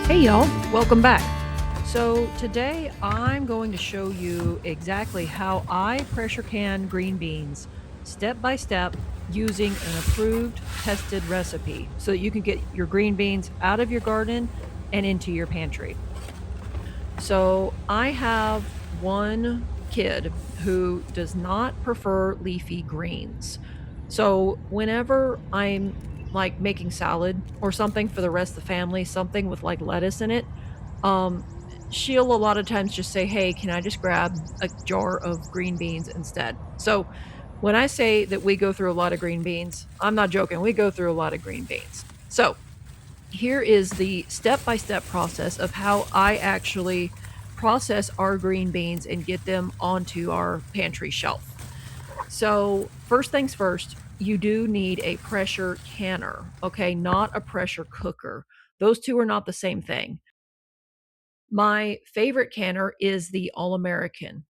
Hey y'all, welcome back. So today I'm going to show you exactly how I pressure can green beans step by step using an approved tested recipe so that you can get your green beans out of your garden and into your pantry. So I have one kid who does not prefer leafy greens. So whenever I'm like making salad or something for the rest of the family, something with like lettuce in it, um, she'll a lot of times just say, "Hey, can I just grab a jar of green beans instead?" So when I say that we go through a lot of green beans, I'm not joking. We go through a lot of green beans. So here is the step-by-step process of how I actually process our green beans and get them onto our pantry shelf. So, first things first, you do need a pressure canner, okay? Not a pressure cooker. Those 2 are not the same thing. My favorite canner is the All American.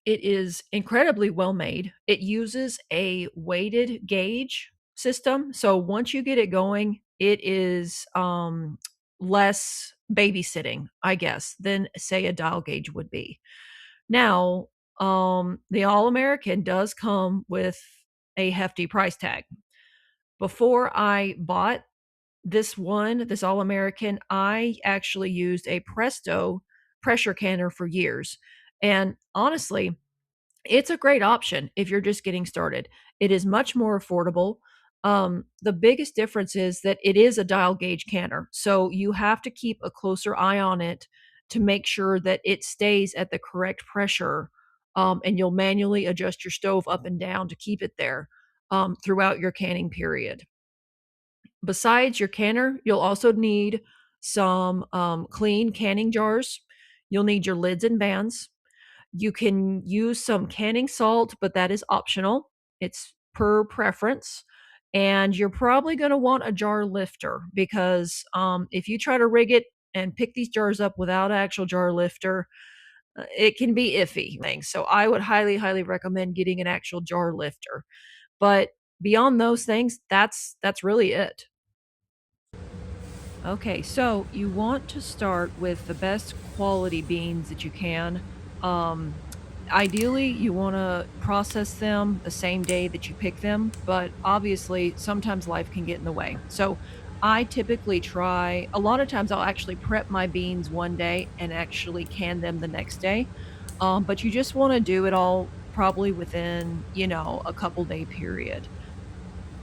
It is incredibly well made. It uses a weighted gauge system. So once you get it going, it is less babysitting, I guess, than say a dial gauge would be. Now, the All American does come with a hefty price tag. Before I bought this All American, I actually used a Presto pressure canner for years. And honestly, it's a great option if you're just getting started. It is much more affordable. The biggest difference is that it is a dial gauge canner, so you have to keep a closer eye on it to make sure that it stays at the correct pressure, and you'll manually adjust your stove up and down to keep it there, throughout your canning period. Besides your canner, you'll also need some, clean canning jars. You'll need your lids and bands. You can use some canning salt, but that is optional. It's per preference. And you're probably gonna want a jar lifter because, if you try to rig it and pick these jars up without an actual jar lifter, it can be iffy things. So I would highly, highly recommend getting an actual jar lifter. But beyond those things, that's really it. Okay, so you want to start with the best quality beans that you can. Um, Ideally, you want to process them the same day that you pick them, but obviously, sometimes life can get in the way. So, I typically try, a lot of times, I'll actually prep my beans one day and actually can them the next day. But you just want to do it all probably within, a couple day period.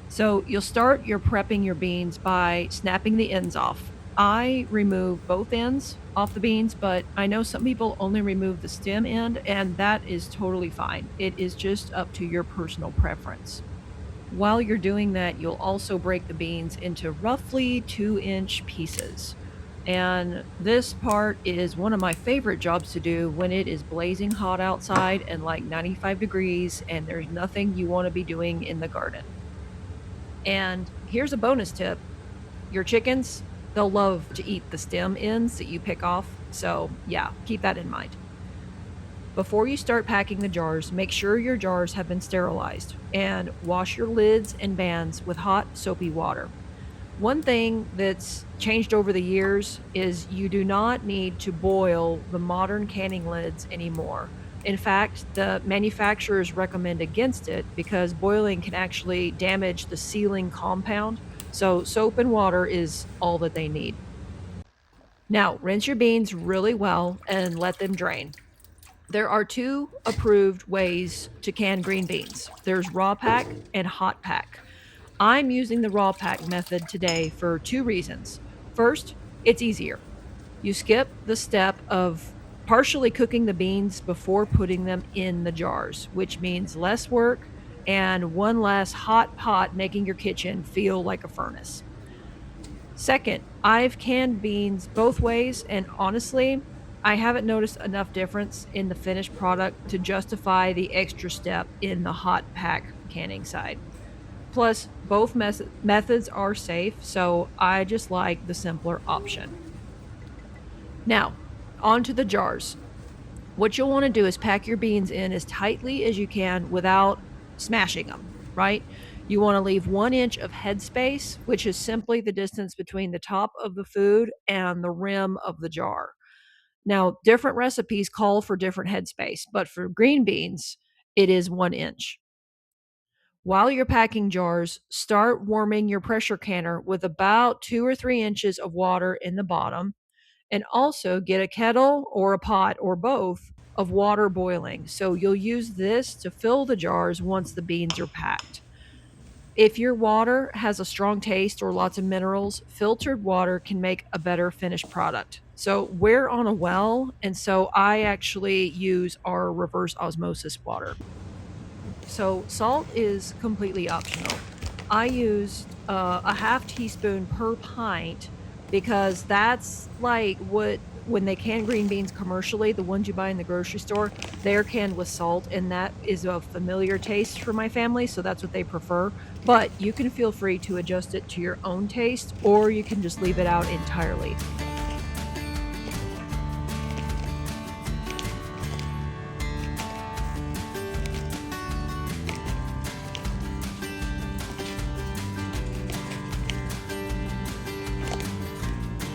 So you'll start your prepping your beans by snapping the ends off. I remove both ends off the beans, but I know some people only remove the stem end, and that is totally fine. It is just up to your personal preference. While you're doing that, you'll also break the beans into roughly 2-inch pieces. And this part is one of my favorite jobs to do when it is blazing hot outside and like 95 degrees, and there's nothing you want to be doing in the garden. And here's a bonus tip. Your chickens, they'll love to eat the stem ends that you pick off. So, yeah, keep that in mind. Before you start packing the jars, make sure your jars have been sterilized and wash your lids and bands with hot, soapy water. One thing that's changed over the years is you do not need to boil the modern canning lids anymore. In fact, the manufacturers recommend against it because boiling can actually damage the sealing compound. So, soap and water is all that they need. Now, rinse your beans really well and let them drain. There are two approved ways to can green beans, there's raw pack and hot pack. I'm using the raw pack method today for two reasons. First, it's easier. You skip the step of partially cooking the beans before putting them in the jars, which means less work and one less hot pot making your kitchen feel like a furnace. Second, I've canned beans both ways, and honestly, I haven't noticed enough difference in the finished product to justify the extra step in the hot pack canning side. Plus, both methods are safe, so I just like the simpler option. Now, onto the jars. What you'll want to do is pack your beans in as tightly as you can without smashing them, right? You want to leave 1 inch of headspace, which is simply the distance between the top of the food and the rim of the jar. Now, different recipes call for different headspace, but for green beans, it is 1 inch. While you're packing jars, start warming your pressure canner with about 2 or 3 inches of water in the bottom, and also get a kettle or a pot or both of water boiling. So you'll use this to fill the jars once the beans are packed. If your water has a strong taste or lots of minerals, filtered water can make a better finished product. So we're on a well, and so I actually use our reverse osmosis water. So salt is completely optional. I used a half teaspoon per pint because that's like what when they can green beans commercially, the ones you buy in the grocery store, they're canned with salt, and that is a familiar taste for my family, so that's what they prefer. But you can feel free to adjust it to your own taste, or you can just leave it out entirely.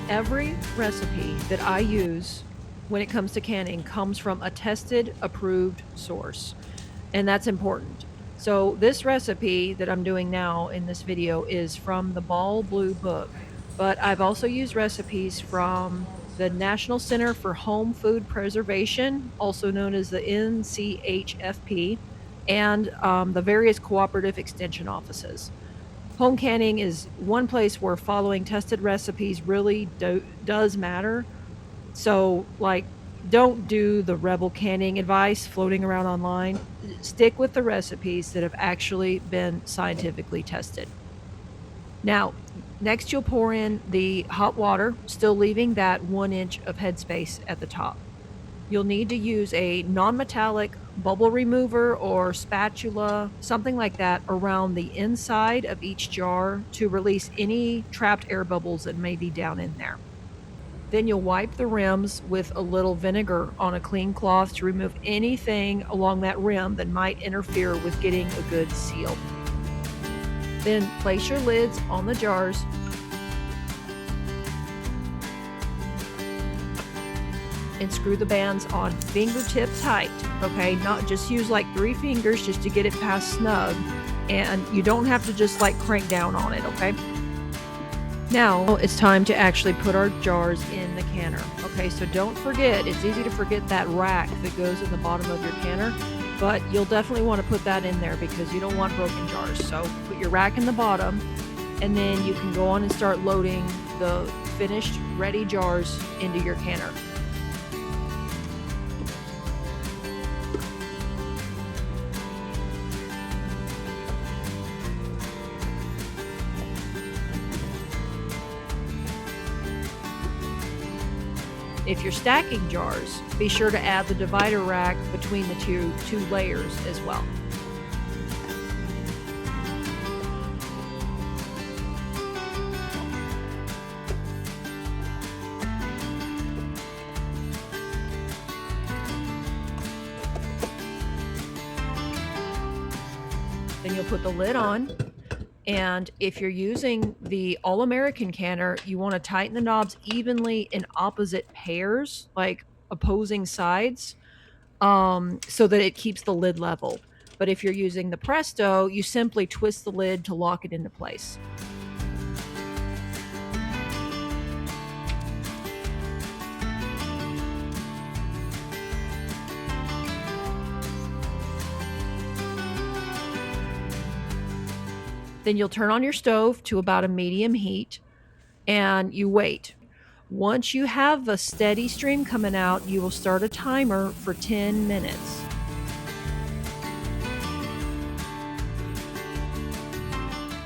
Every recipe that I use when it comes to canning comes from a tested, approved source, and that's important. So, this recipe that I'm doing now in this video is from the Ball Blue Book, but I've also used recipes from the National Center for Home Food Preservation, also known as the NCHFP, and the various cooperative extension offices. Home canning is one place where following tested recipes really does matter. So, like, don't do the rebel canning advice floating around online. Stick with the recipes that have actually been scientifically tested. Now, next you'll pour in the hot water, still leaving that 1 inch of headspace at the top. You'll need to use a non-metallic bubble remover or spatula, something like that, around the inside of each jar to release any trapped air bubbles that may be down in there. Then you'll wipe the rims with a little vinegar on a clean cloth to remove anything along that rim that might interfere with getting a good seal. Then place your lids on the jars and screw the bands on fingertip tight, okay? Not just use like 3 fingers just to get it past snug, and you don't have to just like crank down on it, okay? Now it's time to actually put our jars in the canner, okay? So don't forget, it's easy to forget that rack that goes in the bottom of your canner, but you'll definitely want to put that in there because you don't want broken jars. So put your rack in the bottom, and then you can go on and start loading the finished, ready jars into your canner. If you're stacking jars, be sure to add the divider rack between the two layers as well. Then you'll put the lid on. And if you're using the All-American canner, you want to tighten the knobs evenly in opposite pairs, like opposing sides, so that it keeps the lid level. But if you're using the Presto, you simply twist the lid to lock it into place. Then you'll turn on your stove to about a medium heat and you wait. Once you have a steady stream coming out, you will start a timer for 10 minutes.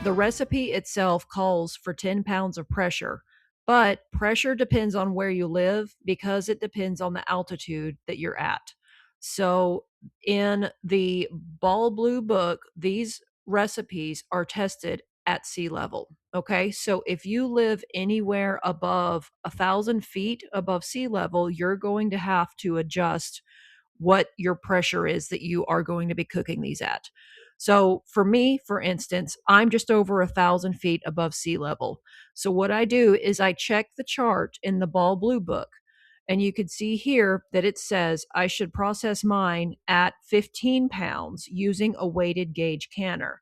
The recipe itself calls for 10 pounds of pressure, but pressure depends on where you live because it depends on the altitude that you're at. So, in the Ball Blue book, these recipes are tested at sea level. Okay, so if you live anywhere above 1,000 feet above sea level, you're going to have to adjust what your pressure is that you are going to be cooking these at. So for me, for instance, I'm just over 1,000 feet above sea level. So what I do is I check the chart in the Ball Blue book, and you can see here that it says I should process mine at 15 pounds using a weighted gauge canner.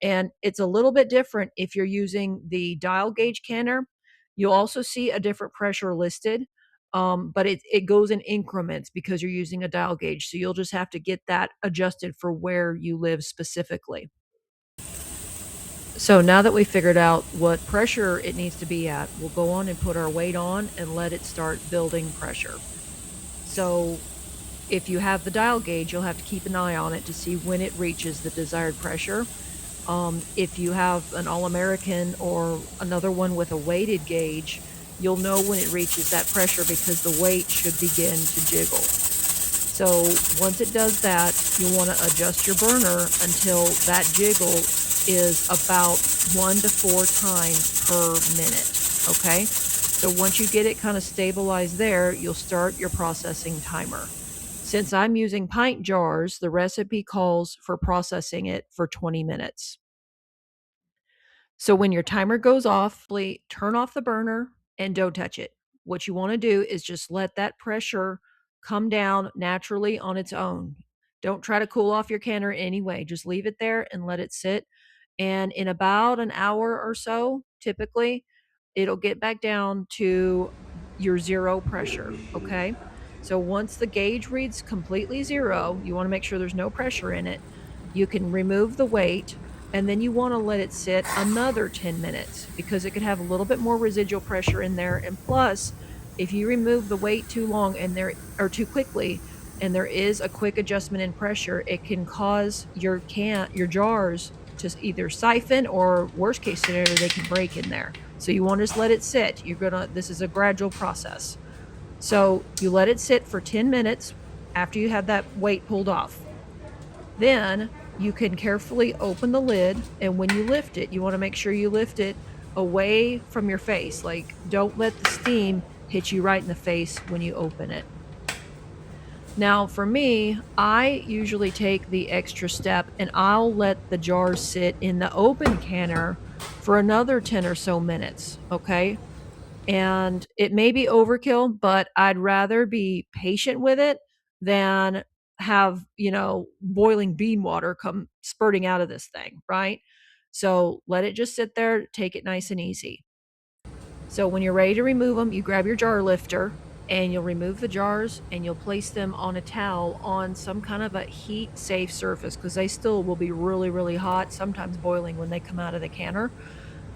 And it's a little bit different if you're using the dial gauge canner. You'll also see a different pressure listed, but it goes in increments because you're using a dial gauge. So you'll just have to get that adjusted for where you live specifically. So now that we figured out what pressure it needs to be at, we'll go on and put our weight on and let it start building pressure. So if you have the dial gauge, you'll have to keep an eye on it to see when it reaches the desired pressure. If you have an All-American or another one with a weighted gauge, you'll know when it reaches that pressure because the weight should begin to jiggle. So once it does that, you want to adjust your burner until that jiggle is about 1 to 4 times per minute. Okay. So once you get it kind of stabilized there, you'll start your processing timer. Since I'm using pint jars, the recipe calls for processing it for 20 minutes. So when your timer goes off, turn off the burner and don't touch it. What you want to do is just let that pressure come down naturally on its own. Don't try to cool off your canner anyway. Just leave it there and let it sit. And in about an hour or so, typically, it'll get back down to your zero pressure. Okay. So once the gauge reads completely zero, you want to make sure there's no pressure in it. You can remove the weight, and then you want to let it sit another 10 minutes because it could have a little bit more residual pressure in there. And plus, if you remove the weight too long and there or too quickly, and there is a quick adjustment in pressure, it can cause your jars to either siphon, or worst case scenario, they can break in there. So you want to just let it sit. This is a gradual process. So you let it sit for 10 minutes after you have that weight pulled off. Then you can carefully open the lid, and when you lift it, you want to make sure you lift it away from your face. Like, don't let the steam hit you right in the face when you open it. Now, for me, I usually take the extra step and I'll let the jars sit in the open canner for another 10 or so minutes, okay? And it may be overkill, but I'd rather be patient with it than have, boiling bean water come spurting out of this thing, right? So let it just sit there, take it nice and easy. So when you're ready to remove them, you grab your jar lifter and you'll remove the jars and you'll place them on a towel on some kind of a heat safe surface because they still will be really, really hot, sometimes boiling when they come out of the canner.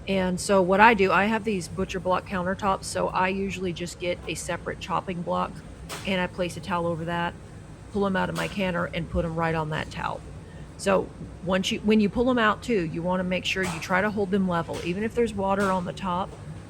And so what I do, I have these butcher block countertops, so I usually just get a separate chopping block and I place a towel over that, pull them out of my canner and put them right on that towel. So when you pull them out too, you want to make sure you try to hold them level. Even if there's water on the top,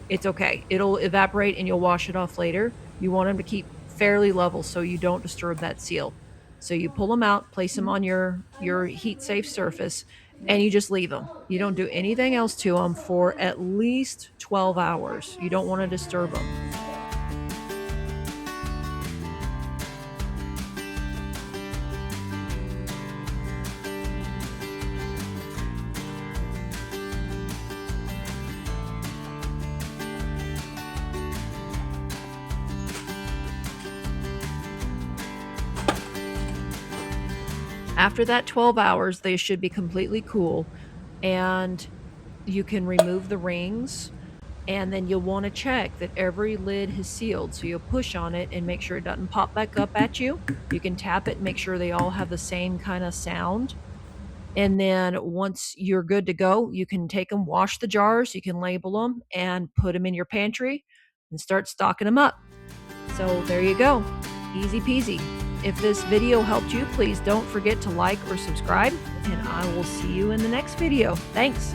it's okay. It'll evaporate and you'll wash it off later. You want them to keep fairly level so you don't disturb that seal. So you pull them out, place them on your heat safe surface, and you just leave them. You don't do anything else to them for at least 12 hours. You don't want to disturb them. After that 12 hours, they should be completely cool, and you can remove the rings, and then you'll want to check that every lid has sealed. So you'll push on it and make sure it doesn't pop back up at you. You can tap it and make sure they all have the same kind of sound. And then once you're good to go, you can take them, wash the jars, you can label them, and put them in your pantry and start stocking them up. So there you go. Easy peasy. If this video helped you, please don't forget to like or subscribe, and I will see you in the next video. Thanks.